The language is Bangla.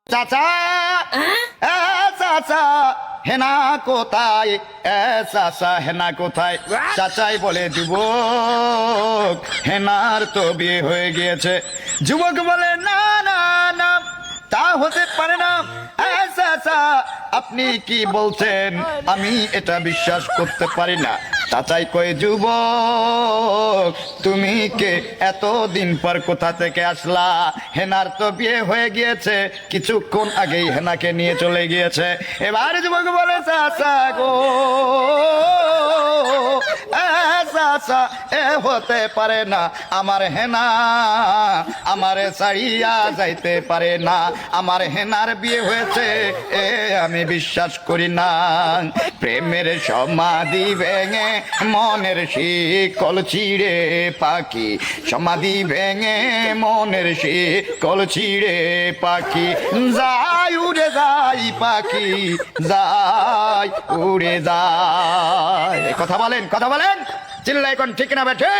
চাচা এ চাচা হেনা কোথায়? এ চাচা হেনা কোথায়? চাচাই বলে যুবক হেনার তো বিয়ে হয়ে গিয়েছে। যুবক বলে না না না, তা হতে পারে না। এ চাচা আপনি কি বলছেন? আমি এটা বিশ্বাস করতে পারি না। চাচাই কয় যুবক তুমি কে? এতদিন পর কোথা থেকে আসলা? হেনার তো বিয়ে হয়ে গিয়েছে, কিছুক্ষণ আগেই হেনাকে নিয়ে চলে গিয়েছে। এবার যুবক বলে চাচা গো চাচা এ হতে পারে না, আমার হেনা আমারে ছাড়িয়া যাইতে পারে না, আমার হেনার বিয়ে হয়েছে এ আমি বিশ্বাস করি না। প্রেমের সমাধি ভেঙে মনের শিকল ছিঁড়ে পাখি, সমাধি ভেঙে মনের শিকল ছিঁড়ে পাখি, যাই উড়ে যাই পাখি, যাই উড়ে যায়। কথা বলেন, কথা বলেন, চিল্লাই কোন ঠিক না বেঠে?